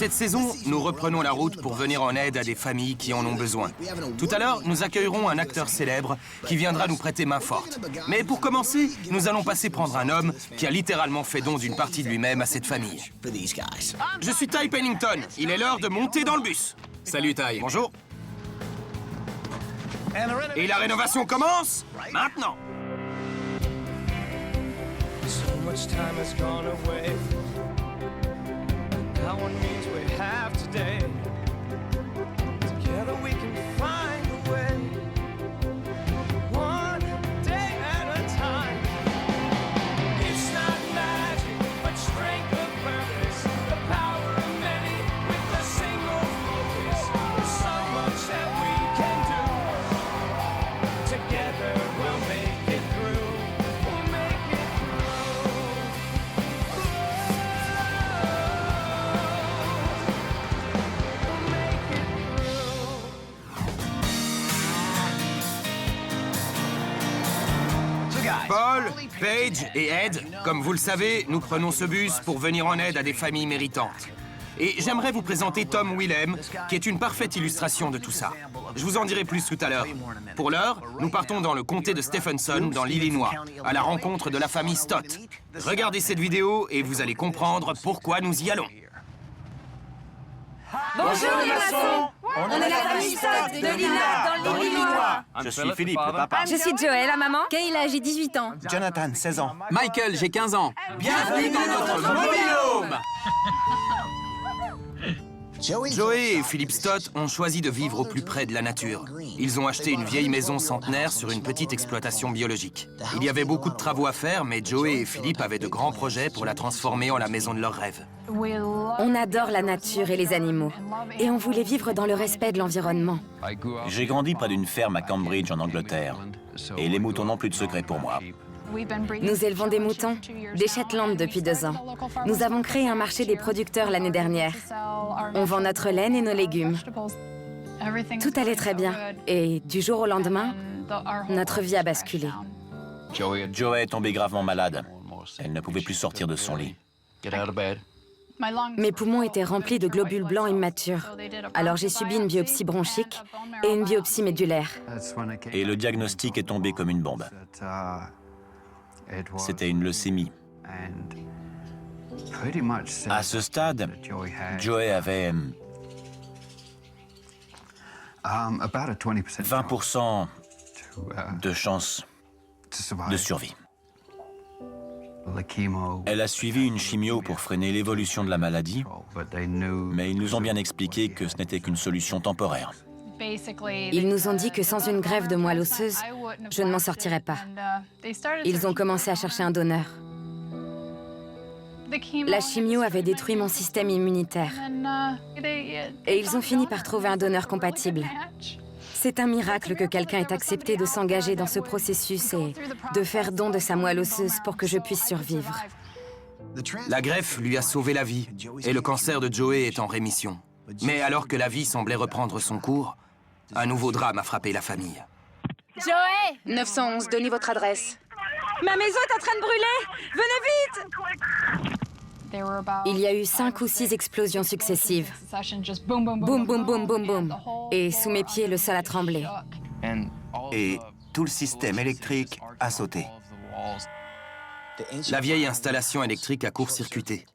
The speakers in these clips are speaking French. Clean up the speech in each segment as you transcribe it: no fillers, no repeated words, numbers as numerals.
Cette saison, nous reprenons la route pour venir en aide à des familles qui en ont besoin. Tout à l'heure, nous accueillerons un acteur célèbre qui viendra nous prêter main forte. Mais pour commencer, nous allons passer prendre un homme qui a littéralement fait don d'une partie de lui-même à cette famille. Je suis Ty Pennington. Il est l'heure de monter dans le bus. Salut Ty. Bonjour. Et la rénovation commence maintenant. So much time has gone away. That one means we have today. Together we can find a way. One day at a time. It's not magic, but strength of purpose. The power of many with a single focus. There's so much that we can do. Together we'll make it through. We'll make it Paul, Paige et Ed, comme vous le savez, nous prenons ce bus pour venir en aide à des familles méritantes. Et j'aimerais vous présenter Tom Willem, qui est une parfaite illustration de tout ça. Je vous en dirai plus tout à l'heure. Pour l'heure, nous partons dans le comté de Stephenson, dans l'Illinois, à la rencontre de la famille Stott. Regardez cette vidéo et vous allez comprendre pourquoi nous y allons. Bonjour les maçons! On est la famille Stott de Lina, dans l'Illinois. Je suis Philippe, le papa. Je suis Joël, la maman. Kayla, j'ai 18 ans. Jonathan, 16 ans. Michael, j'ai 15 ans. Bienvenue dans notre mobil-home! Joey et Philippe Stott ont choisi de vivre au plus près de la nature. Ils ont acheté une vieille maison centenaire sur une petite exploitation biologique. Il y avait beaucoup de travaux à faire, mais Joey et Philippe avaient de grands projets pour la transformer en la maison de leurs rêves. On adore la nature et les animaux. Et on voulait vivre dans le respect de l'environnement. J'ai grandi près d'une ferme à Cambridge, en Angleterre. Et les moutons n'ont plus de secret pour moi. Nous élevons des moutons, des Shetland depuis 2 ans. Nous avons créé un marché des producteurs l'année dernière. On vend notre laine et nos légumes. Tout allait très bien. Et du jour au lendemain, notre vie a basculé. Joey est tombée gravement malade. Elle ne pouvait plus sortir de son lit. Mes poumons étaient remplis de globules blancs immatures. Alors j'ai subi une biopsie bronchique et une biopsie médulaire. Et le diagnostic est tombé comme une bombe. C'était une leucémie. À ce stade, Joey avait 20% de chance de survie. Elle a suivi une chimio pour freiner l'évolution de la maladie, mais ils nous ont bien expliqué que ce n'était qu'une solution temporaire. Ils nous ont dit que sans une greffe de moelle osseuse, je ne m'en sortirais pas. Ils ont commencé à chercher un donneur. La chimio avait détruit mon système immunitaire. Et ils ont fini par trouver un donneur compatible. C'est un miracle que quelqu'un ait accepté de s'engager dans ce processus et de faire don de sa moelle osseuse pour que je puisse survivre. La greffe lui a sauvé la vie et le cancer de Joey est en rémission. Mais alors que la vie semblait reprendre son cours, un nouveau drame a frappé la famille. Joey! 911, donnez votre adresse. Ma maison est en train de brûler! Venez vite! Il y a eu 5 ou 6 explosions successives. Boum, boum, boum, boum, boum. Et sous mes pieds, le sol a tremblé. Et tout le système électrique a sauté. La vieille installation électrique a court-circuité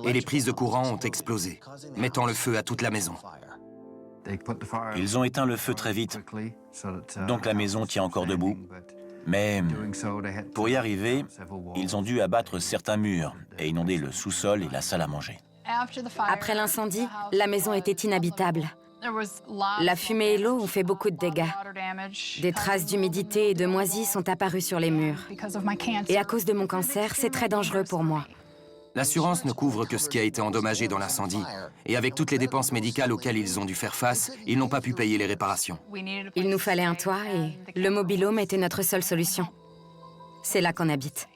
et les prises de courant ont explosé, mettant le feu à toute la maison. Ils ont éteint le feu très vite, donc la maison tient encore debout. Mais pour y arriver, ils ont dû abattre certains murs et inonder le sous-sol et la salle à manger. Après l'incendie, la maison était inhabitable. La fumée et l'eau ont fait beaucoup de dégâts. Des traces d'humidité et de moisie sont apparues sur les murs. Et à cause de mon cancer, c'est très dangereux pour moi. L'assurance ne couvre que ce qui a été endommagé dans l'incendie. Et avec toutes les dépenses médicales auxquelles ils ont dû faire face, ils n'ont pas pu payer les réparations. Il nous fallait un toit et le mobil-home était notre seule solution. C'est là qu'on habite.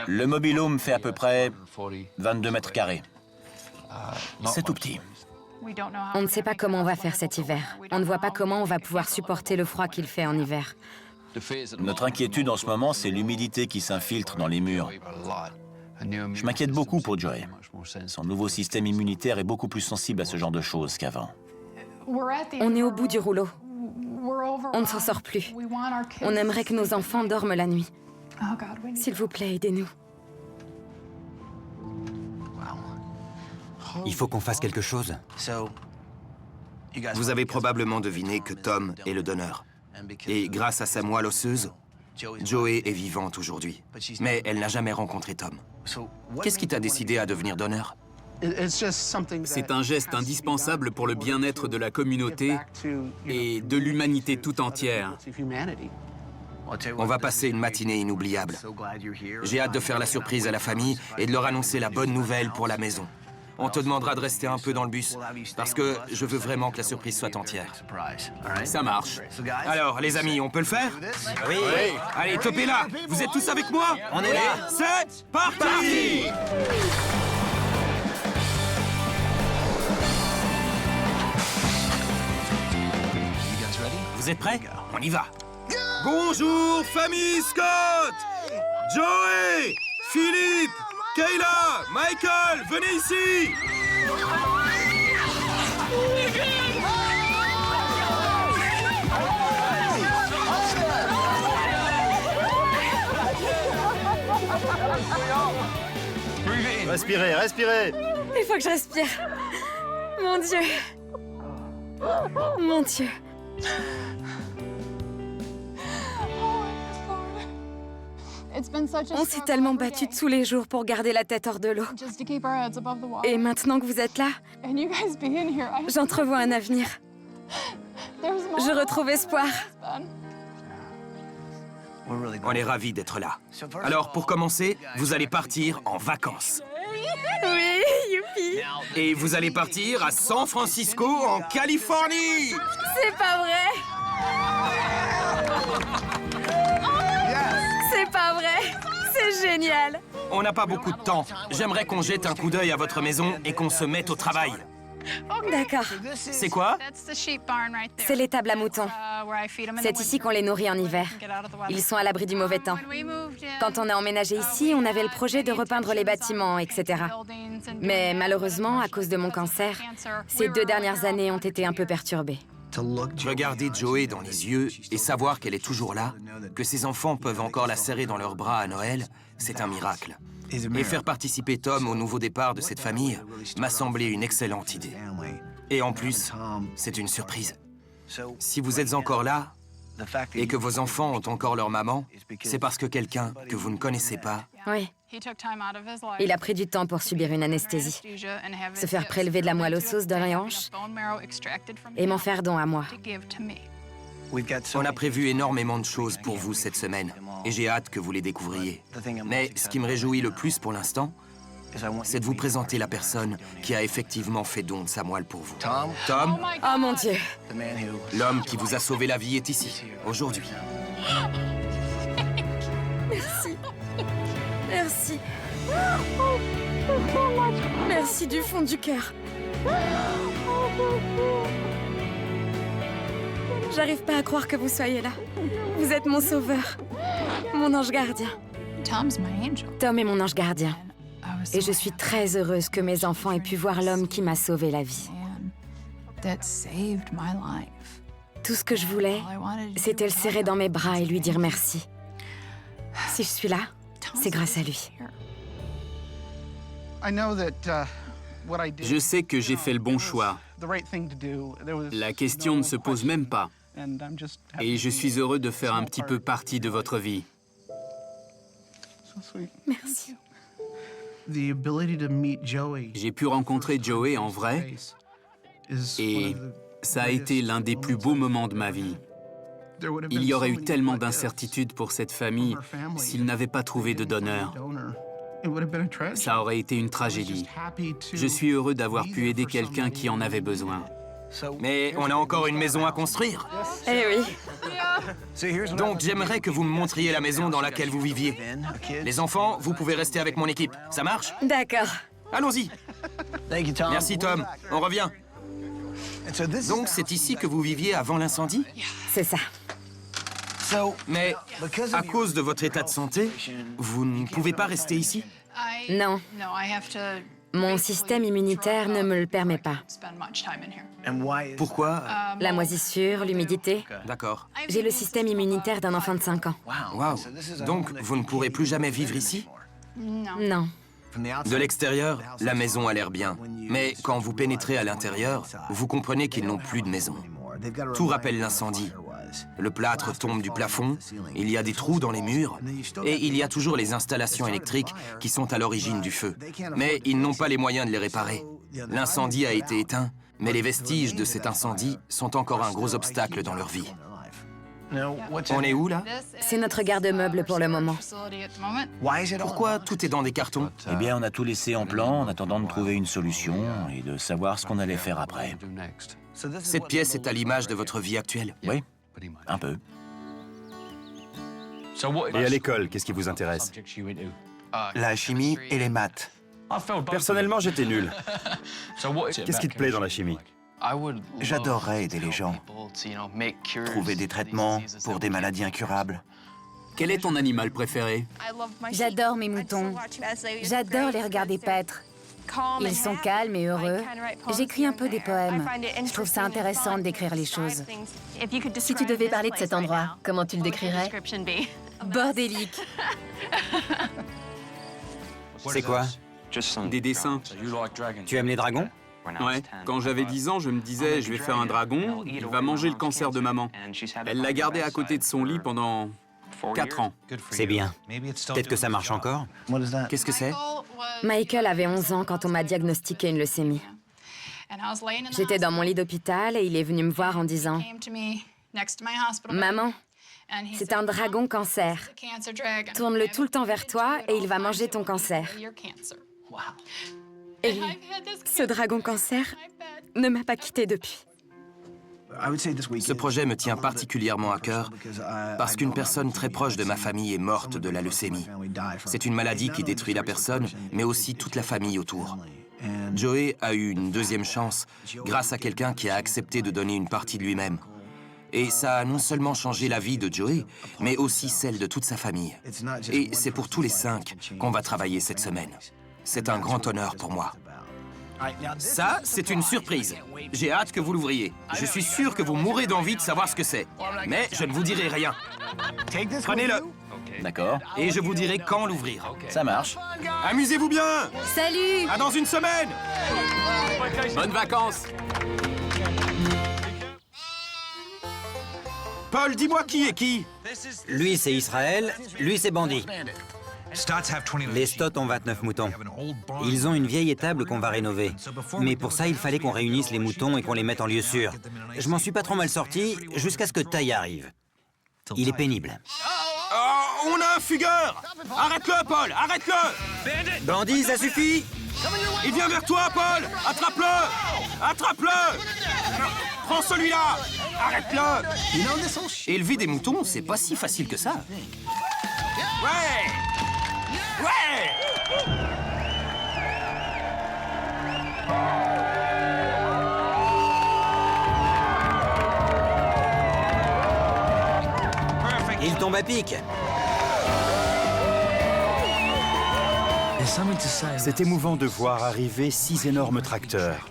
Le mobil-home fait à peu près 22 mètres carrés. C'est tout petit. On ne sait pas comment on va faire cet hiver. On ne voit pas comment on va pouvoir supporter le froid qu'il fait en hiver. Notre inquiétude en ce moment, c'est l'humidité qui s'infiltre dans les murs. Je m'inquiète beaucoup pour Joey. Son nouveau système immunitaire est beaucoup plus sensible à ce genre de choses qu'avant. On est au bout du rouleau. On ne s'en sort plus. On aimerait que nos enfants dorment la nuit. S'il vous plaît, aidez-nous. Il faut qu'on fasse quelque chose. Vous avez probablement deviné que Tom est le donneur. Et grâce à sa moelle osseuse, Joey est vivante aujourd'hui. Mais elle n'a jamais rencontré Tom. Qu'est-ce qui t'a décidé à devenir donneur? C'est un geste indispensable pour le bien-être de la communauté et de l'humanité tout entière. On va passer une matinée inoubliable. J'ai hâte de faire la surprise à la famille et de leur annoncer la bonne nouvelle pour la maison. On te demandera de rester un peu dans le bus, parce que je veux vraiment que la surprise soit entière. Ça marche. Alors, les amis, on peut le faire? Oui. Allez, topez là. Vous êtes tous avec moi? On est là. C'est parti! Vous êtes prêts? On y va. Bonjour, famille Scott! Joey! Philippe! Kayla! Michael! Venez ici! Respirez, respirez! Il faut que je respire. Mon Dieu. Mon Dieu. On s'est tellement battus tous les jours pour garder la tête hors de l'eau. Et maintenant que vous êtes là, j'entrevois un avenir. Je retrouve espoir. On est ravis d'être là. Alors, pour commencer, vous allez partir en vacances. Oui, youpi. Et vous allez partir à San Francisco, en Californie! C'est pas vrai. C'est pas vrai. C'est génial. On n'a pas beaucoup de temps. J'aimerais qu'on jette un coup d'œil à votre maison et qu'on se mette au travail. D'accord. C'est quoi? C'est l'étable à moutons. C'est ici qu'on les nourrit en hiver. Ils sont à l'abri du mauvais temps. Quand on a emménagé ici, on avait le projet de repeindre les bâtiments, etc. Mais malheureusement, à cause de mon cancer, ces 2 dernières années ont été un peu perturbées. Regarder Joey dans les yeux et savoir qu'elle est toujours là, que ses enfants peuvent encore la serrer dans leurs bras à Noël, c'est un miracle. Et faire participer Tom au nouveau départ de cette famille m'a semblé une excellente idée. Et en plus, c'est une surprise. Si vous êtes encore là et que vos enfants ont encore leur maman, c'est parce que quelqu'un que vous ne connaissez pas... Oui. Il a pris du temps pour subir une anesthésie, se faire prélever de la moelle osseuse de la hanche et m'en faire don à moi. On a prévu énormément de choses pour vous cette semaine, et j'ai hâte que vous les découvriez. Mais ce qui me réjouit le plus pour l'instant, c'est de vous présenter la personne qui a effectivement fait don de sa moelle pour vous. Tom, Oh mon Dieu. l'homme qui vous a sauvé la vie est ici, aujourd'hui. Merci. Merci. Merci du fond du cœur. J'arrive pas à croire que vous soyez là. Vous êtes mon sauveur, mon ange gardien. Tom est mon ange gardien. Et je suis très heureuse que mes enfants aient pu voir l'homme qui m'a sauvé la vie. Tout ce que je voulais, c'était le serrer dans mes bras et lui dire merci. Si je suis là, c'est grâce à lui. Je sais que j'ai fait le bon choix. La question ne se pose même pas. Et je suis heureux de faire un petit peu partie de votre vie. Merci. J'ai pu rencontrer Joey en vrai et ça a été l'un des plus beaux moments de ma vie. Il y aurait eu tellement d'incertitudes pour cette famille s'ils n'avaient pas trouvé de donneur. Ça aurait été une tragédie. Je suis heureux d'avoir pu aider quelqu'un qui en avait besoin. Mais on a encore une maison à construire. Eh oui. Donc j'aimerais que vous me montriez la maison dans laquelle vous viviez. Les enfants, vous pouvez rester avec mon équipe. Ça marche? D'accord. Allons-y. Merci Tom. On revient. Donc c'est ici que vous viviez avant l'incendie? C'est ça. Mais à cause de votre état de santé, vous ne pouvez pas rester ici? Non. Mon système immunitaire ne me le permet pas. Pourquoi? La moisissure, l'humidité. D'accord. J'ai le système immunitaire d'un enfant de 5 ans. Waouh. Donc, vous ne pourrez plus jamais vivre ici? Non. De l'extérieur, la maison a l'air bien. Mais quand vous pénétrez à l'intérieur, vous comprenez qu'ils n'ont plus de maison. Tout rappelle l'incendie. Le plâtre tombe du plafond, il y a des trous dans les murs, et il y a toujours les installations électriques qui sont à l'origine du feu. Mais ils n'ont pas les moyens de les réparer. L'incendie a été éteint, mais les vestiges de cet incendie sont encore un gros obstacle dans leur vie. On est où, là? C'est notre garde-meuble pour le moment. Pourquoi tout est dans des cartons? Eh bien, on a tout laissé en plan en attendant de trouver une solution et de savoir ce qu'on allait faire après. Cette pièce est à l'image de votre vie actuelle. Oui, un peu. Et à l'école, qu'est-ce qui vous intéresse? La chimie et les maths. Personnellement, j'étais nul. Qu'est-ce qui te plaît dans la chimie? J'adorerais aider les gens. Trouver des traitements pour des maladies incurables. Quel est ton animal préféré? J'adore mes moutons. J'adore les regarder paître. Ils sont calmes et heureux. J'écris un peu des poèmes. Je trouve ça intéressant de décrire les choses. Si tu devais parler de cet endroit, comment tu le décrirais? Bordélique. C'est quoi? Des dessins. Tu aimes les dragons? Ouais. Quand j'avais 10 ans, je me disais, je vais faire un dragon, il va manger le cancer de maman. Elle l'a gardé à côté de son lit pendant 4 ans. C'est bien. Peut-être que ça marche encore? Qu'est-ce que c'est? Michael avait 11 ans quand on m'a diagnostiqué une leucémie. J'étais dans mon lit d'hôpital et il est venu me voir en disant « Maman, c'est un dragon cancer. Tourne-le tout le temps vers toi et il va manger ton cancer. » Et ce dragon cancer ne m'a pas quitté depuis. Ce projet me tient particulièrement à cœur parce qu'une personne très proche de ma famille est morte de la leucémie. C'est une maladie qui détruit la personne, mais aussi toute la famille autour. Joey a eu une deuxième chance grâce à quelqu'un qui a accepté de donner une partie de lui-même. Et ça a non seulement changé la vie de Joey, mais aussi celle de toute sa famille. Et c'est pour tous les 5 qu'on va travailler cette semaine. C'est un grand honneur pour moi. Ça, c'est une surprise. J'ai hâte que vous l'ouvriez. Je suis sûr que vous mourrez d'envie de savoir ce que c'est. Mais je ne vous dirai rien. Prenez-le. D'accord, Et je vous dirai quand l'ouvrir. ça marche. Amusez-vous bien! Salut! À dans une semaine! Bonnes vacances! Paul, dis-moi qui est qui? Lui, c'est Israël. Lui, c'est Bandit. Les Stott ont 29 moutons. Ils ont une vieille étable qu'on va rénover. Mais pour ça, il fallait qu'on réunisse les moutons et qu'on les mette en lieu sûr. Je m'en suis pas trop mal sorti jusqu'à ce que Ty arrive. Il est pénible. Oh, on a un fugueur! Arrête-le, Paul! Arrête-le! Bandit, ça suffit! Il vient vers toi, Paul! Attrape-le! Attrape-le! Prends celui-là! Arrête-le! Élever des moutons, c'est pas si facile que ça. Ouais! Ouais! Il tombe à pic. C'est émouvant de voir arriver 6 énormes tracteurs,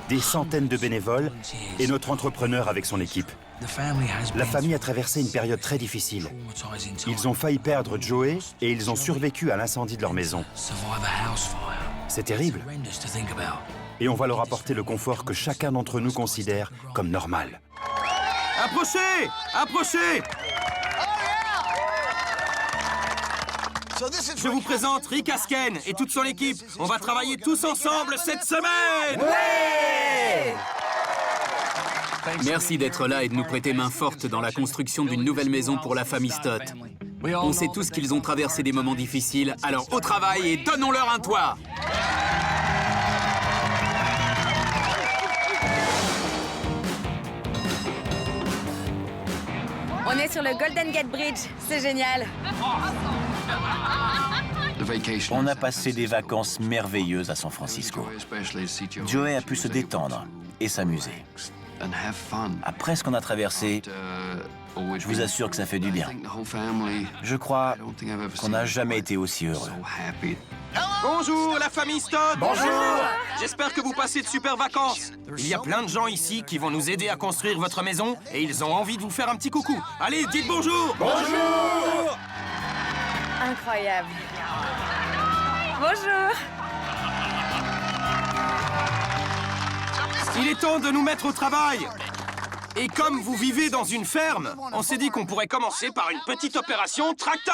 des centaines de bénévoles et notre entrepreneur avec son équipe. La famille a traversé une période très difficile. Ils ont failli perdre Joey et ils ont survécu à l'incendie de leur maison. C'est terrible. Et on va leur apporter le confort que chacun d'entre nous considère comme normal. Approchez! Approchez! Je vous présente Rick Asken et toute son équipe. On va travailler tous ensemble cette semaine! Ouais! Merci d'être là et de nous prêter main forte dans la construction d'une nouvelle maison pour la famille Stott. On sait tous qu'ils ont traversé des moments difficiles, alors au travail et donnons-leur un toit! On est sur le Golden Gate Bridge. C'est génial. On a passé des vacances merveilleuses à San Francisco. Joey a pu se détendre et s'amuser. Après ce qu'on a traversé, je vous assure que ça fait du bien. Je crois qu'on n'a jamais été aussi heureux. Bonjour, la famille Stott. Bonjour. J'espère que vous passez de super vacances. Il y a plein de gens ici qui vont nous aider à construire votre maison et ils ont envie de vous faire un petit coucou. Allez, dites bonjour. Bonjour. Incroyable. Bonjour. Il est temps de nous mettre au travail. Et comme vous vivez dans une ferme, on s'est dit qu'on pourrait commencer par une petite opération tracteur.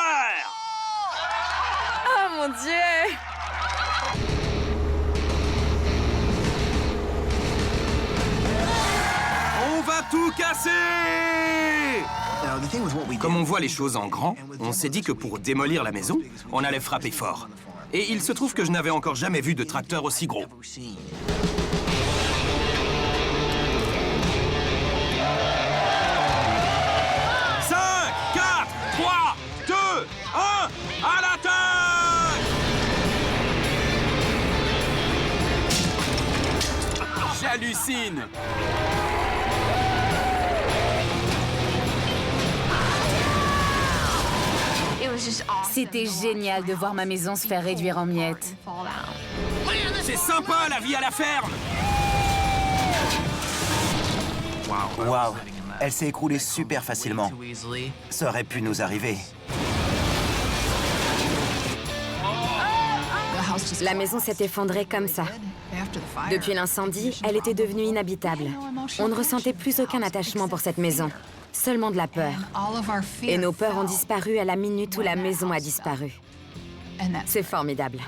Oh mon Dieu! On va tout casser! Comme on voit les choses en grand, on s'est dit que pour démolir la maison, on allait frapper fort. Et il se trouve que je n'avais encore jamais vu de tracteur aussi gros. 5, 4, 3, 2, 1, à l'attaque! J'hallucine. C'était génial de voir ma maison se faire réduire en miettes. C'est sympa la vie à la ferme! Waouh, elle s'est écroulée super facilement. Ça aurait pu nous arriver. La maison s'est effondrée comme ça. Depuis l'incendie, elle était devenue inhabitable. On ne ressentait plus aucun attachement pour cette maison, seulement de la peur. Et nos peurs ont disparu à la minute où la maison a disparu. C'est formidable.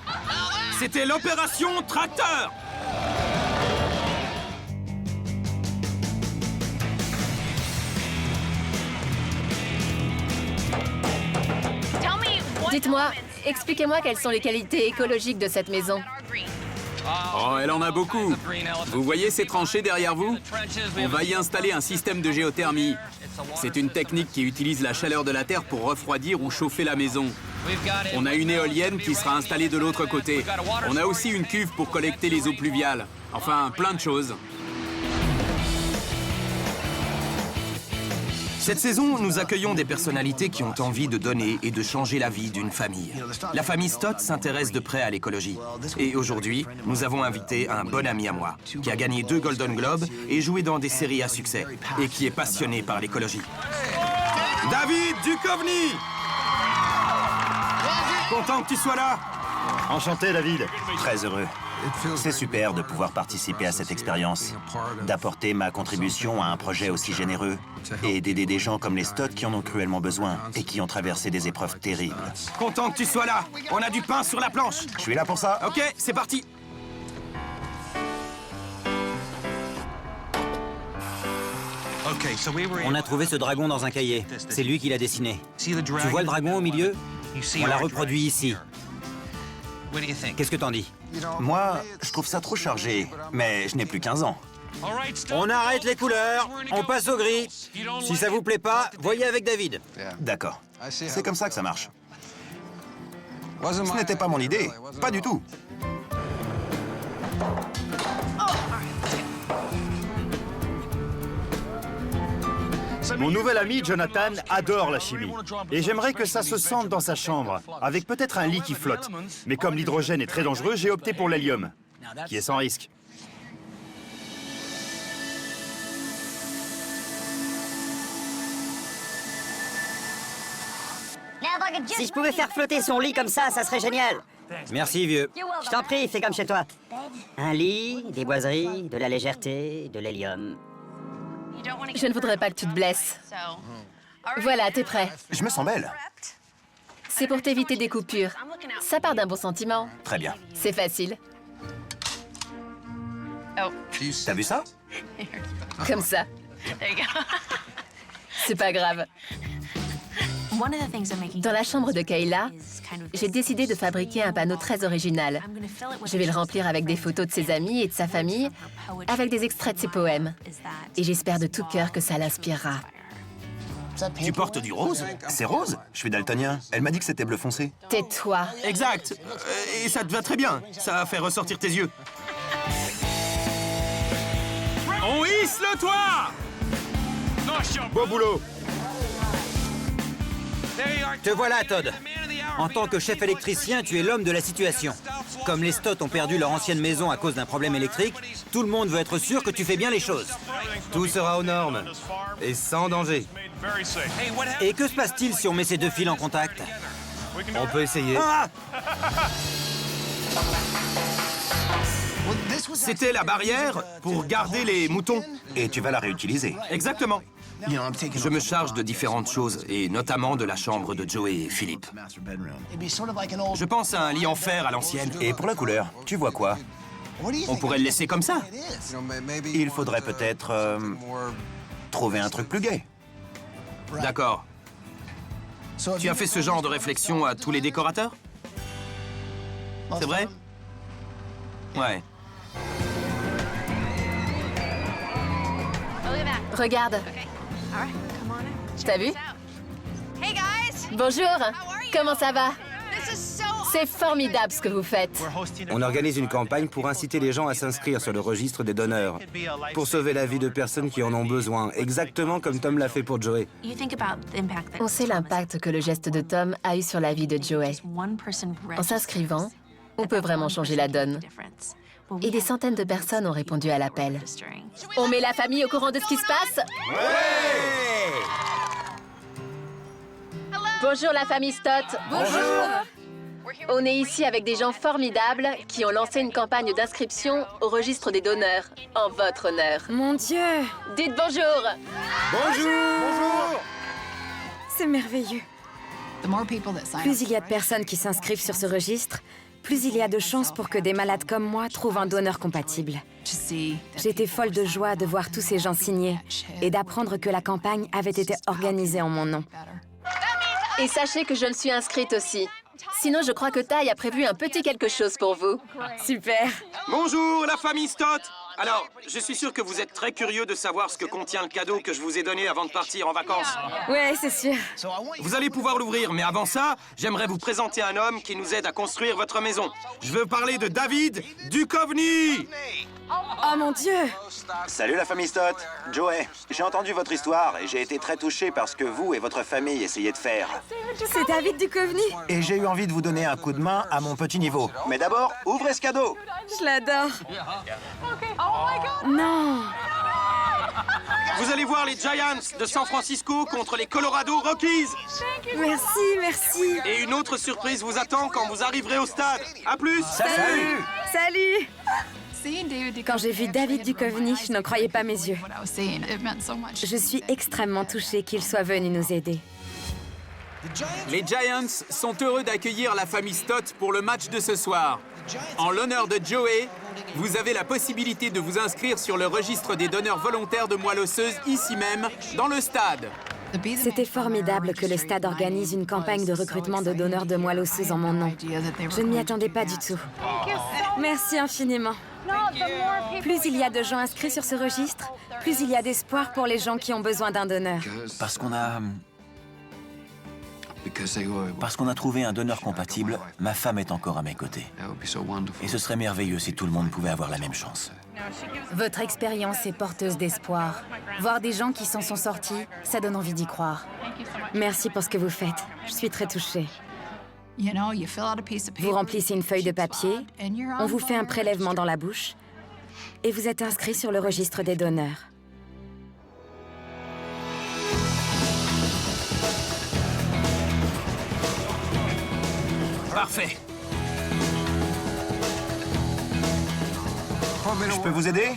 C'était l'opération tracteur! Dites-moi, expliquez-moi quelles sont les qualités écologiques de cette maison. Oh, elle en a beaucoup. Vous voyez ces tranchées derrière vous? On va y installer un système de géothermie. C'est une technique qui utilise la chaleur de la terre pour refroidir ou chauffer la maison. On a une éolienne qui sera installée de l'autre côté. On a aussi une cuve pour collecter les eaux pluviales. Enfin, plein de choses. Cette saison, nous accueillons des personnalités qui ont envie de donner et de changer la vie d'une famille. La famille Stott s'intéresse de près à l'écologie. Et aujourd'hui, nous avons invité un bon ami à moi, qui a gagné 2 Golden Globes et joué dans des séries à succès, et qui est passionné par l'écologie. David Duchovny! Content que tu sois là? Enchanté, David. Très heureux. C'est super de pouvoir participer à cette expérience, d'apporter ma contribution à un projet aussi généreux et d'aider des gens comme les Stott qui en ont cruellement besoin et qui ont traversé des épreuves terribles. Content que tu sois là. On a du pain sur la planche. Je suis là pour ça. Ok, c'est parti. On a trouvé ce dragon dans un cahier. C'est lui qui l'a dessiné. Tu vois le dragon au milieu? On l'a reproduit ici. Qu'est-ce que t'en dis? Moi, je trouve ça trop chargé, mais je n'ai plus 15 ans. On arrête les couleurs, on passe au gris. Si ça vous plaît pas, voyez avec David. D'accord. C'est comme ça que ça marche. Ce n'était pas mon idée. Pas du tout. Mon nouvel ami Jonathan adore la chimie. Et j'aimerais que ça se sente dans sa chambre, avec peut-être un lit qui flotte. Mais comme l'hydrogène est très dangereux, j'ai opté pour l'hélium, qui est sans risque. Si je pouvais faire flotter son lit comme ça serait génial. Merci, vieux. Je t'en prie, fais comme chez toi. Un lit, des boiseries, de la légèreté, de l'hélium. Je ne voudrais pas que tu te blesses. Voilà, t'es prêt. Je me sens belle. C'est pour t'éviter des coupures. Ça part d'un bon sentiment. Très bien. C'est facile. T'as vu ça? Comme ça. C'est pas grave. Dans la chambre de Kayla, j'ai décidé de fabriquer un panneau très original. Je vais le remplir avec des photos de ses amis et de sa famille, avec des extraits de ses poèmes. Et j'espère de tout cœur que ça l'inspirera. Tu portes du rose? C'est rose? Je suis daltonien. Elle m'a dit que c'était bleu foncé. Tais-toi. Exact. Et ça te va très bien. Ça fait ressortir tes yeux. On hisse le toit! Beau boulot. Te voilà, Todd. En tant que chef électricien, tu es l'homme de la situation. Comme les Stott ont perdu leur ancienne maison à cause d'un problème électrique, tout le monde veut être sûr que tu fais bien les choses. Tout sera aux normes et sans danger. Et que se passe-t-il si on met ces deux fils en contact? On peut essayer. Ah! C'était la barrière pour garder les moutons. Et tu vas la réutiliser. Exactement. Je me charge de différentes choses, et notamment de la chambre de Joey et Philippe. Je pense à un lit en fer à l'ancienne. Et pour la couleur, tu vois quoi? On pourrait le laisser comme ça. Il faudrait peut-être trouver un truc plus gai. D'accord. Tu as fait ce genre de réflexion à tous les décorateurs? C'est vrai? Ouais. Regarde. T'as vu? Bonjour. Comment ça va? C'est formidable ce que vous faites. On organise une campagne pour inciter les gens à s'inscrire sur le registre des donneurs, pour sauver la vie de personnes qui en ont besoin, exactement comme Tom l'a fait pour Joey. On sait l'impact que le geste de Tom a eu sur la vie de Joey. En s'inscrivant, on peut vraiment changer la donne. Et des centaines de personnes ont répondu à l'appel. On met la famille au courant de ce qui se passe? Bonjour la famille Stott. Bonjour. On est ici avec des gens formidables qui ont lancé une campagne d'inscription au registre des donneurs, en votre honneur. Mon Dieu. Dites bonjour. Bonjour. C'est merveilleux. Plus il y a de personnes qui s'inscrivent sur ce registre, plus il y a de chances pour que des malades comme moi trouvent un donneur compatible. J'étais folle de joie de voir tous ces gens signer et d'apprendre que la campagne avait été organisée en mon nom. Et sachez que je me suis inscrite aussi. Sinon, je crois que Ty a prévu un petit quelque chose pour vous. Super. Bonjour, la famille Stott. Alors, je suis sûr que vous êtes très curieux de savoir ce que contient le cadeau que je vous ai donné avant de partir en vacances. Ouais, c'est sûr. Vous allez pouvoir l'ouvrir, mais avant ça, j'aimerais vous présenter un homme qui nous aide à construire votre maison. Je veux parler de David Duchovny. Oh mon Dieu. Salut la famille Stott. Joey, j'ai entendu votre histoire et j'ai été très touché par ce que vous et votre famille essayez de faire. C'est David Duchovny. Et j'ai eu envie de vous donner un coup de main à mon petit niveau. Mais d'abord, ouvrez ce cadeau. Je l'adore. Non. Vous allez voir les Giants de San Francisco contre les Colorado Rockies. Merci. Et une autre surprise vous attend quand vous arriverez au stade. À plus. Salut. Quand j'ai vu David Duchovny, je ne croyais pas mes yeux. Je suis extrêmement touchée qu'il soit venu nous aider. Les Giants sont heureux d'accueillir la famille Stott pour le match de ce soir. En l'honneur de Joey, vous avez la possibilité de vous inscrire sur le registre des donneurs volontaires de moelle osseuse ici même, dans le stade. C'était formidable que le stade organise une campagne de recrutement de donneurs de moelle osseuse en mon nom. Je ne m'y attendais pas du tout. Merci infiniment. Plus il y a de gens inscrits sur ce registre, plus il y a d'espoir pour les gens qui ont besoin d'un donneur. Parce qu'on a trouvé un donneur compatible, ma femme est encore à mes côtés. Et ce serait merveilleux si tout le monde pouvait avoir la même chance. Votre expérience est porteuse d'espoir. Voir des gens qui s'en sont sortis, ça donne envie d'y croire. Merci pour ce que vous faites. Je suis très touchée. Vous remplissez une feuille de papier, on vous fait un prélèvement dans la bouche et vous êtes inscrit sur le registre des donneurs. Parfait. Je peux vous aider?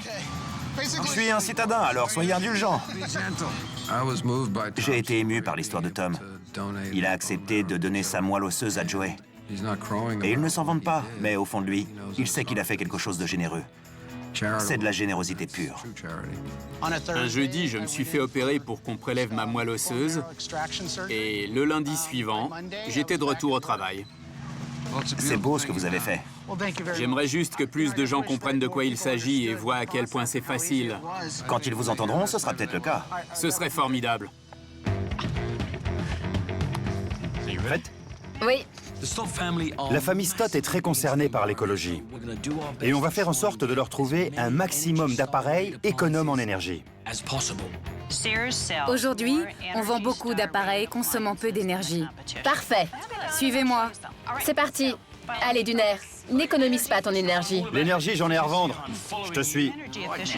Je suis un citadin, alors soyez indulgents. J'ai été ému par l'histoire de Tom. Il a accepté de donner sa moelle osseuse à Joey. Et il ne s'en vante pas, mais au fond de lui, il sait qu'il a fait quelque chose de généreux. C'est de la générosité pure. Un jeudi, je me suis fait opérer pour qu'on prélève ma moelle osseuse. Et le lundi suivant, j'étais de retour au travail. C'est beau ce que vous avez fait. J'aimerais juste que plus de gens comprennent de quoi il s'agit et voient à quel point c'est facile. Quand ils vous entendront, ce sera peut-être le cas. Ce serait formidable. Prête? Oui. La famille Stott est très concernée par l'écologie. Et on va faire en sorte de leur trouver un maximum d'appareils économes en énergie. Aujourd'hui, on vend beaucoup d'appareils consommant peu d'énergie. Parfait. Suivez-moi. C'est parti. Allez, Dunaire, n'économise pas ton énergie. L'énergie, j'en ai à revendre. Je te suis.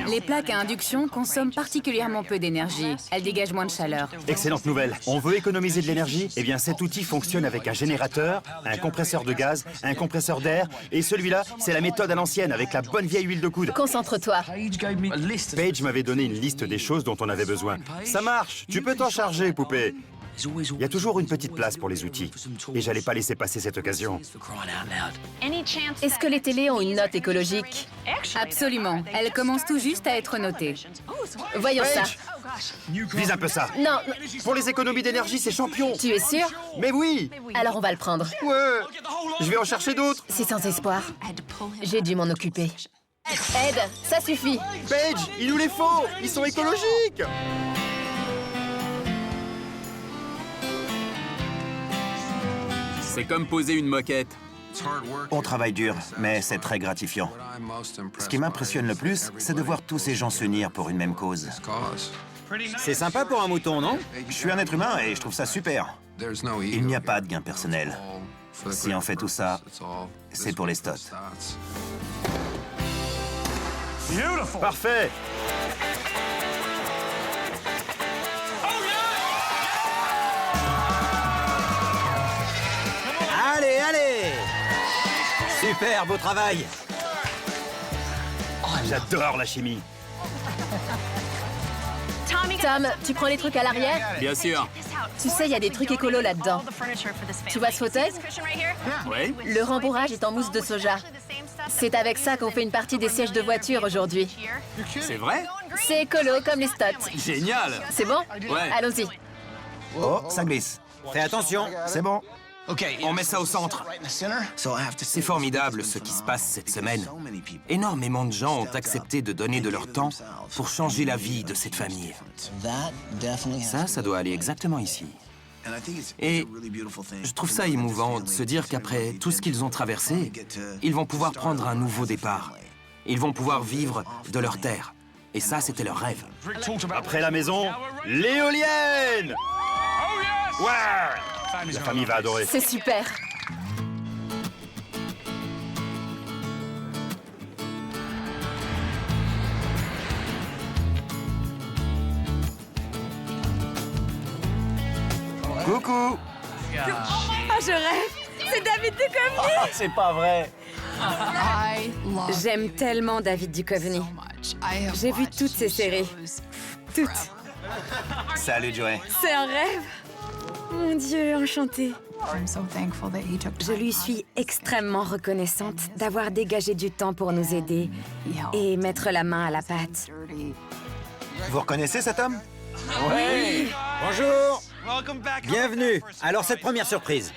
Les plaques à induction consomment particulièrement peu d'énergie. Elles dégagent moins de chaleur. Excellente nouvelle. On veut économiser de l'énergie? Eh bien, cet outil fonctionne avec un générateur, un compresseur de gaz, un compresseur d'air, et celui-là, c'est la méthode à l'ancienne, avec la bonne vieille huile de coude. Concentre-toi. Paige m'avait donné une liste des choses dont on avait besoin. Ça marche. Tu peux t'en charger, poupée. Il y a toujours une petite place pour les outils. Et j'allais pas laisser passer cette occasion. Est-ce que les télés ont une note écologique? Absolument. Elles commencent tout juste à être notées. Voyons ça. Vise un peu ça. Non. Pour les économies d'énergie, c'est champion. Tu es sûr? Mais oui. Alors on va le prendre. Ouais. Je vais en chercher d'autres. C'est sans espoir. J'ai dû m'en occuper. Ed, ça suffit. Paige, il nous les faut. Ils sont écologiques. C'est comme poser une moquette. On travaille dur, mais c'est très gratifiant. Ce qui m'impressionne le plus, c'est de voir tous ces gens s'unir pour une même cause. C'est sympa pour un mouton, non? Je suis un être humain et je trouve ça super. Il n'y a pas de gain personnel. Si on fait tout ça, c'est pour les Stott. Parfait. Allez, allez! Super, beau travail! J'adore la chimie. Tom, tu prends les trucs à l'arrière? Bien sûr. Tu sais, il y a des trucs écolos là-dedans. Tu vois ce fauteuil? Oui. Le rembourrage est en mousse de soja. C'est avec ça qu'on fait une partie des sièges de voiture aujourd'hui. C'est vrai? C'est écolo comme les Stott. Génial! C'est bon? Ouais. Allons-y. Oh, ça glisse. Fais attention! C'est bon. On met ça au centre. C'est formidable ce qui se passe cette semaine. Énormément de gens ont accepté de donner de leur temps pour changer la vie de cette famille. Ça doit aller exactement ici. Et je trouve ça émouvant de se dire qu'après tout ce qu'ils ont traversé, ils vont pouvoir prendre un nouveau départ. Ils vont pouvoir vivre de leur terre. Et ça, c'était leur rêve. Après la maison, l'éolienne. Ouais. La famille va adorer. C'est super. Coucou. Oh, je rêve. C'est David Duchovny. C'est pas vrai. J'aime tellement David Duchovny. J'ai vu toutes ses séries. Toutes. Salut, Joey. C'est un rêve. Mon Dieu, enchantée. Je lui suis extrêmement reconnaissante d'avoir dégagé du temps pour nous aider et mettre la main à la pâte. Vous reconnaissez cet homme? Oui! Bonjour! Bienvenue! Alors, cette première surprise.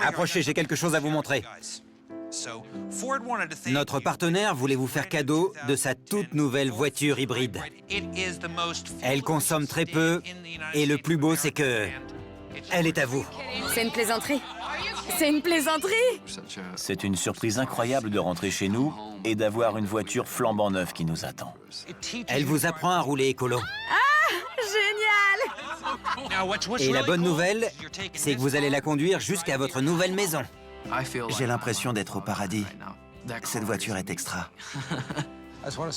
Approchez, j'ai quelque chose à vous montrer. Notre partenaire voulait vous faire cadeau de sa toute nouvelle voiture hybride. Elle consomme très peu, et le plus beau, c'est que... elle est à vous. C'est une plaisanterie. C'est une plaisanterie. C'est une surprise incroyable de rentrer chez nous et d'avoir une voiture flambant neuve qui nous attend. Elle vous apprend à rouler écolo. Génial! Et la bonne nouvelle, c'est que vous allez la conduire jusqu'à votre nouvelle maison. J'ai l'impression d'être au paradis. Cette voiture est extra.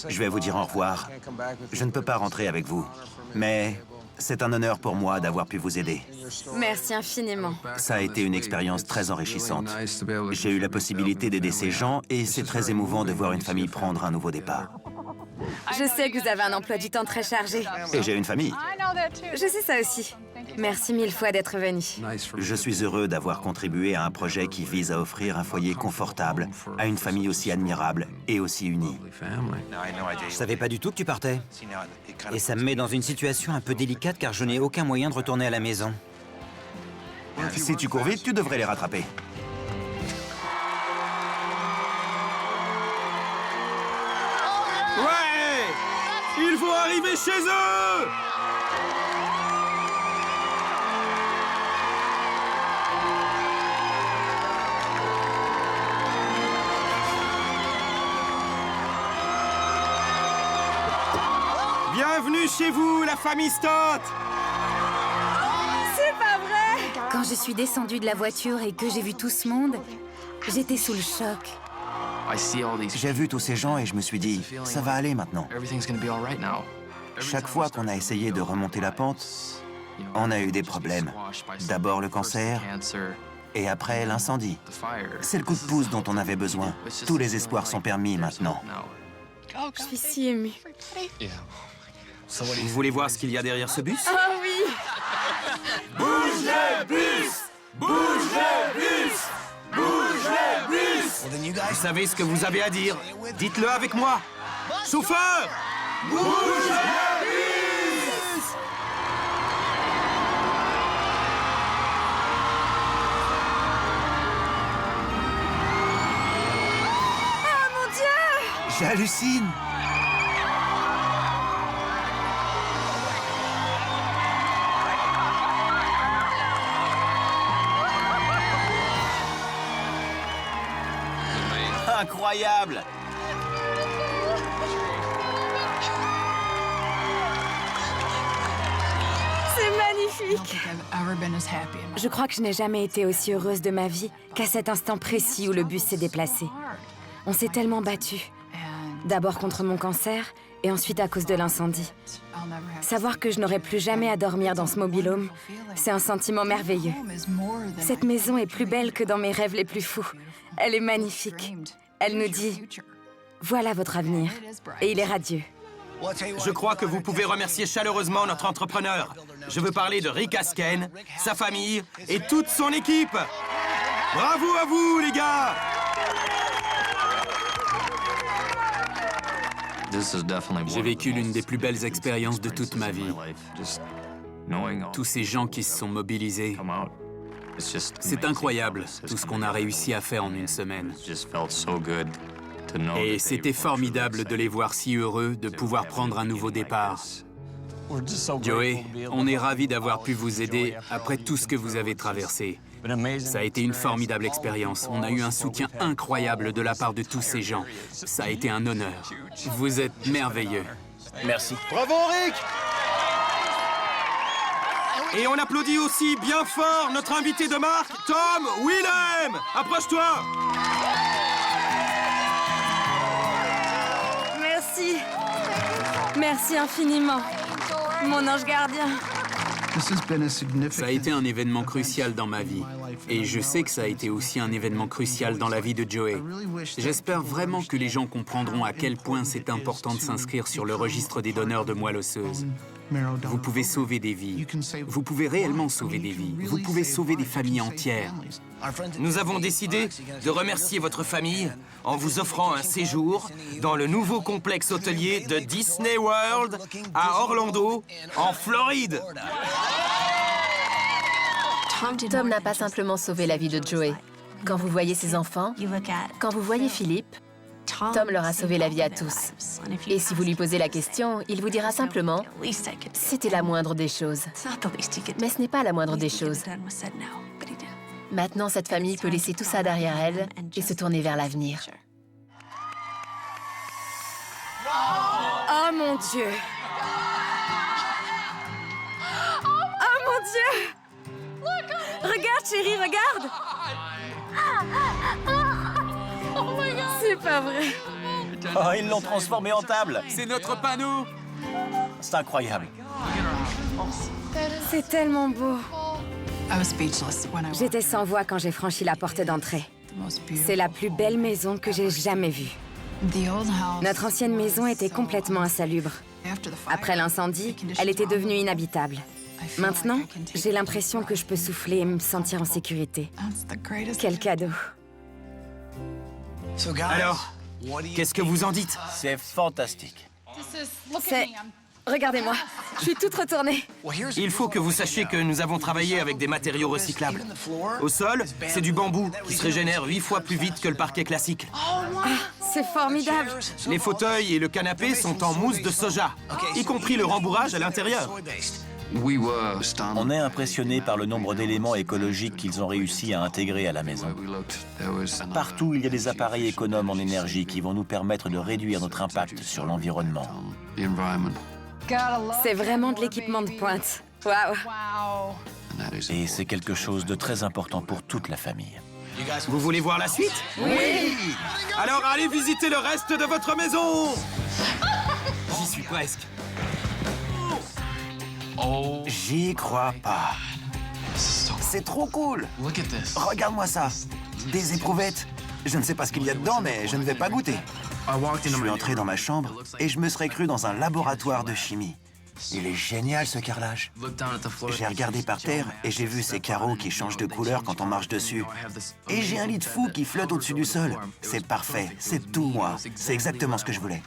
Je vais vous dire au revoir. Je ne peux pas rentrer avec vous, mais c'est un honneur pour moi d'avoir pu vous aider. Merci infiniment. Ça a été une expérience très enrichissante. J'ai eu la possibilité d'aider ces gens et c'est très émouvant de voir une famille prendre un nouveau départ. Je sais que vous avez un emploi du temps très chargé. Et j'ai une famille. Je sais ça aussi. Merci mille fois d'être venu. Je suis heureux d'avoir contribué à un projet qui vise à offrir un foyer confortable à une famille aussi admirable et aussi unie. Je savais pas du tout que tu partais. Et ça me met dans une situation un peu délicate car je n'ai aucun moyen de retourner à la maison. Si tu cours vite, tu devrais les rattraper. Ouais! Il faut arriver chez eux! Bienvenue chez vous, la famille Stott! C'est pas vrai! Quand je suis descendue de la voiture et que j'ai vu tout ce monde, j'étais sous le choc. J'ai vu tous ces gens et je me suis dit, ça va aller maintenant. Chaque fois qu'on a essayé de remonter la pente, on a eu des problèmes. D'abord le cancer, et après l'incendie. C'est le coup de pouce dont on avait besoin. Tous les espoirs sont permis maintenant. Je suis si émue. Vous voulez voir ce qu'il y a derrière ce bus? Oh oui! Bouge le bus! Bouge le bus! Bouge le bus! Vous savez ce que vous avez à dire. Dites-le avec moi. Chauffeur! Bouge le bus! Oh mon Dieu! J'hallucine! Incroyable! C'est magnifique! Je crois que je n'ai jamais été aussi heureuse de ma vie qu'à cet instant précis où le bus s'est déplacé. On s'est tellement battus. D'abord contre mon cancer et ensuite à cause de l'incendie. Savoir que je n'aurai plus jamais à dormir dans ce mobil-home, c'est un sentiment merveilleux. Cette maison est plus belle que dans mes rêves les plus fous. Elle est magnifique. Elle nous dit « Voilà votre avenir » et il est radieux. Je crois que vous pouvez remercier chaleureusement notre entrepreneur. Je veux parler de Rick Asken, sa famille et toute son équipe. Bravo à vous, les gars! J'ai vécu l'une des plus belles expériences de toute ma vie. Tous ces gens qui se sont mobilisés. C'est incroyable, tout ce qu'on a réussi à faire en une semaine. Et c'était formidable de les voir si heureux de pouvoir prendre un nouveau départ. Joey, on est ravis d'avoir pu vous aider après tout ce que vous avez traversé. Ça a été une formidable expérience. On a eu un soutien incroyable de la part de tous ces gens. Ça a été un honneur. Vous êtes merveilleux. Merci. Bravo, Rick! Et on applaudit aussi bien fort notre invité de marque, Tom Willem! Approche-toi! Merci. Merci infiniment. Mon ange gardien. Ça a été un événement crucial dans ma vie. Et je sais que ça a été aussi un événement crucial dans la vie de Joey. J'espère vraiment que les gens comprendront à quel point c'est important de s'inscrire sur le registre des donneurs de moelle osseuse. Vous pouvez sauver des vies. Vous pouvez réellement sauver des vies. Vous pouvez sauver des familles entières. Nous avons décidé de remercier votre famille en vous offrant un séjour dans le nouveau complexe hôtelier de Disney World à Orlando, en Floride. Tom n'a pas simplement sauvé la vie de Joey. Quand vous voyez ses enfants, quand vous voyez Philippe, Tom leur a sauvé la vie à tous. Et si vous lui posez la question, il vous dira simplement « C'était la moindre des choses ». Mais ce n'est pas la moindre des choses. Maintenant, cette famille peut laisser tout ça derrière elle et se tourner vers l'avenir. Oh mon Dieu! Oh mon Dieu! Regarde, chérie, regarde! C'est pas vrai. Oh, ils l'ont transformé en table. C'est notre panneau. C'est incroyable. C'est tellement beau. J'étais sans voix quand j'ai franchi la porte d'entrée. C'est la plus belle maison que j'ai jamais vue. Notre ancienne maison était complètement insalubre. Après l'incendie, elle était devenue inhabitable. Maintenant, j'ai l'impression que je peux souffler et me sentir en sécurité. Quel cadeau. Alors, qu'est-ce que vous en dites? C'est fantastique. C'est... Regardez-moi, je suis toute retournée. Il faut que vous sachiez que nous avons travaillé avec des matériaux recyclables. Au sol, c'est du bambou qui se régénère 8 fois plus vite que le parquet classique. Ah, c'est formidable. Les fauteuils et le canapé sont en mousse de soja, y compris le rembourrage à l'intérieur. On est impressionné par le nombre d'éléments écologiques qu'ils ont réussi à intégrer à la maison. Partout, il y a des appareils économes en énergie qui vont nous permettre de réduire notre impact sur l'environnement. C'est vraiment de l'équipement de pointe. Waouh! Et c'est quelque chose de très important pour toute la famille. Vous voulez voir la suite? Oui! Alors allez visiter le reste de votre maison! J'y suis presque. J'y crois pas. C'est trop cool. Regarde-moi ça. Des éprouvettes. Je ne sais pas ce qu'il y a dedans, mais je ne vais pas goûter. Je suis entré dans ma chambre et je me serais cru dans un laboratoire de chimie. Il est génial, ce carrelage. J'ai regardé par terre et j'ai vu ces carreaux qui changent de couleur quand on marche dessus. Et j'ai un lit de fou qui flotte au-dessus du sol. C'est parfait, c'est tout moi. C'est exactement ce que je voulais.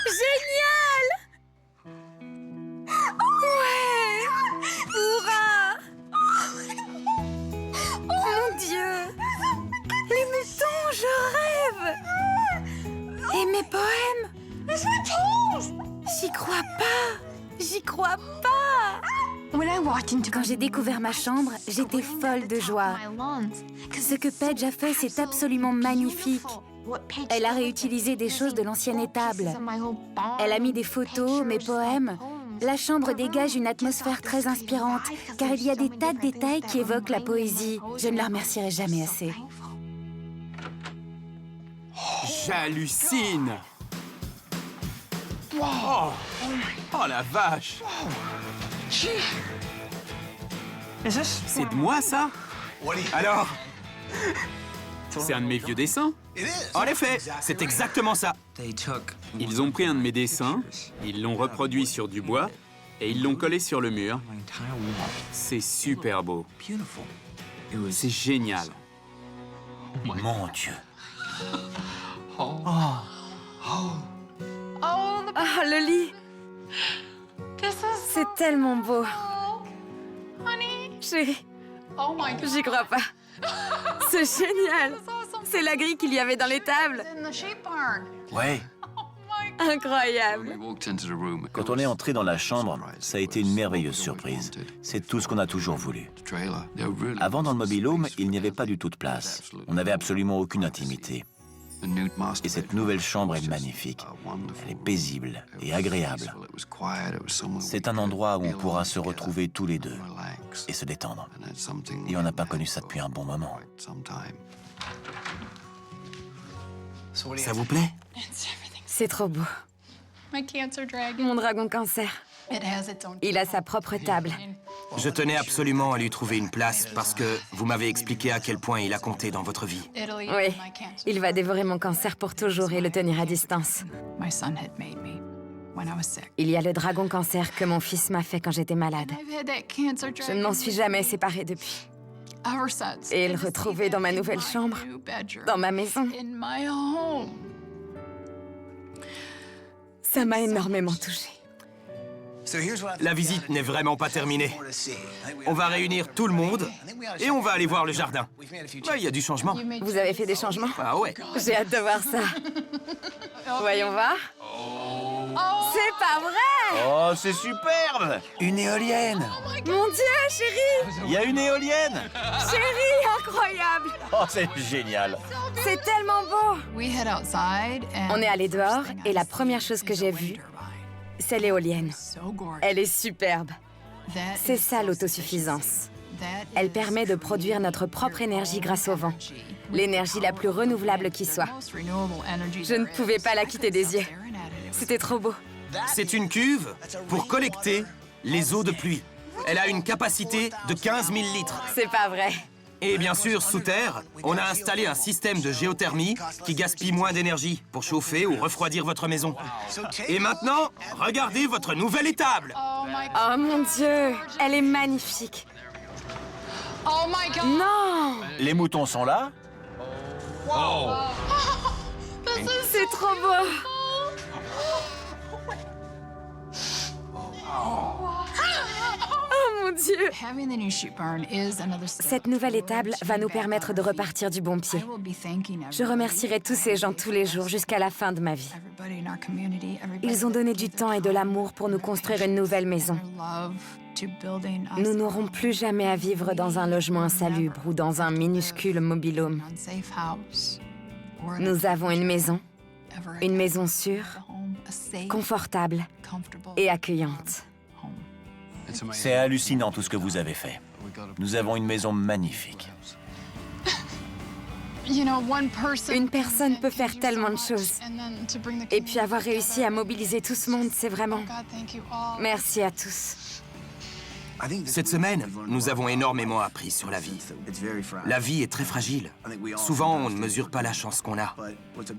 Génial! Ouais! Hurrah! Mon Dieu! Les moutons, je rêve! Et mes poèmes? J'y crois pas! J'y crois pas! Quand j'ai découvert ma chambre, j'étais folle de joie. Ce que Paige a fait, c'est absolument magnifique. Elle a réutilisé des choses de l'ancienne étable. Elle a mis des photos, mes poèmes. La chambre dégage une atmosphère très inspirante, car il y a des tas de détails qui évoquent la poésie. Je ne la remercierai jamais assez. J'hallucine! Oh la vache! C'est de moi, ça? Alors? C'est un de mes vieux dessins. En effet, c'est exactement ça. Ils ont pris un de mes dessins, ils l'ont reproduit sur du bois et ils l'ont collé sur le mur. C'est super beau. C'est génial. Mon Dieu. Ah, le lit! C'est tellement beau. Chérie, j'y crois pas. C'est génial! C'est la grille qu'il y avait dans l'étable. Ouais. Incroyable. Quand on est entré dans la chambre, ça a été une merveilleuse surprise. C'est tout ce qu'on a toujours voulu. Avant, dans le mobil-home, il n'y avait pas du tout de place. On n'avait absolument aucune intimité. Et cette nouvelle chambre est magnifique. Elle est paisible et agréable. C'est un endroit où on pourra se retrouver tous les deux et se détendre. Et on n'a pas connu ça depuis un bon moment. Ça vous plaît? C'est trop beau. Mon dragon cancer. Il a sa propre table. Je tenais absolument à lui trouver une place parce que vous m'avez expliqué à quel point il a compté dans votre vie. Oui, il va dévorer mon cancer pour toujours et le tenir à distance. Il y a le dragon cancer que mon fils m'a fait quand j'étais malade. Je ne m'en suis jamais séparée depuis. Et le retrouver dans ma nouvelle chambre, dans ma maison, ça m'a énormément touchée. La visite n'est vraiment pas terminée. On va réunir tout le monde et on va aller voir le jardin. Il y a du changement. Vous avez fait des changements? Ah ouais. J'ai hâte de voir ça. Voyons voir. C'est pas vrai! Oh, c'est superbe! Une éolienne! Mon Dieu, chérie! Il y a une éolienne! Chérie, incroyable! Oh, c'est génial! C'est tellement beau! On est allé dehors et la première chose que j'ai vue, c'est l'éolienne. Elle est superbe. C'est ça l'autosuffisance. Elle permet de produire notre propre énergie grâce au vent. L'énergie la plus renouvelable qui soit. Je ne pouvais pas la quitter des yeux. C'était trop beau. C'est une cuve pour collecter les eaux de pluie. Elle a une capacité de 15 000 litres. C'est pas vrai. Et bien sûr, sous terre, on a installé un système de géothermie qui gaspille moins d'énergie pour chauffer ou refroidir votre maison. Et maintenant, regardez votre nouvelle étable. Oh mon Dieu, elle est magnifique. Non! Les moutons sont là? C'est trop beau. Oh mon Dieu! Cette nouvelle étable va nous permettre de repartir du bon pied. Je remercierai tous ces gens tous les jours jusqu'à la fin de ma vie. Ils ont donné du temps et de l'amour pour nous construire une nouvelle maison. Nous n'aurons plus jamais à vivre dans un logement insalubre ou dans un minuscule mobil-home. Nous avons une maison Une maison sûre, confortable et accueillante. C'est hallucinant tout ce que vous avez fait. Nous avons une maison magnifique. Une personne peut faire tellement de choses. Et puis avoir réussi à mobiliser tout ce monde, c'est vraiment... Merci à tous. Cette semaine, nous avons énormément appris sur la vie. La vie est très fragile. Souvent, on ne mesure pas la chance qu'on a.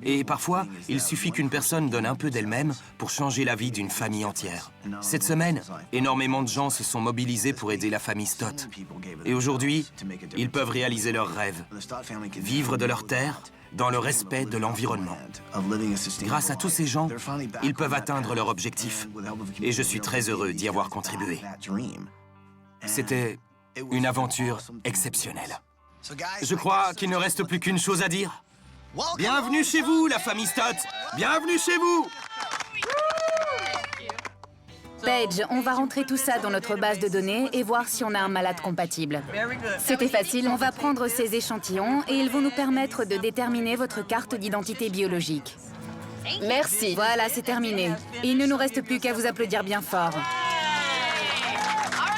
Et parfois, il suffit qu'une personne donne un peu d'elle-même pour changer la vie d'une famille entière. Cette semaine, énormément de gens se sont mobilisés pour aider la famille Stott. Et aujourd'hui, ils peuvent réaliser leurs rêves. Vivre de leur terre, dans le respect de l'environnement. Grâce à tous ces gens, ils peuvent atteindre leur objectif. Et je suis très heureux d'y avoir contribué. C'était une aventure exceptionnelle. Je crois qu'il ne reste plus qu'une chose à dire. Bienvenue chez vous, la famille Stott. Bienvenue chez vous. Paige, on va rentrer tout ça dans notre base de données et voir si on a un malade compatible. C'était facile. On va prendre ces échantillons et ils vont nous permettre de déterminer votre carte d'identité biologique. Merci. Voilà, c'est terminé. Il ne nous reste plus qu'à vous applaudir bien fort.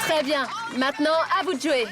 Très bien. Maintenant, à vous de jouer.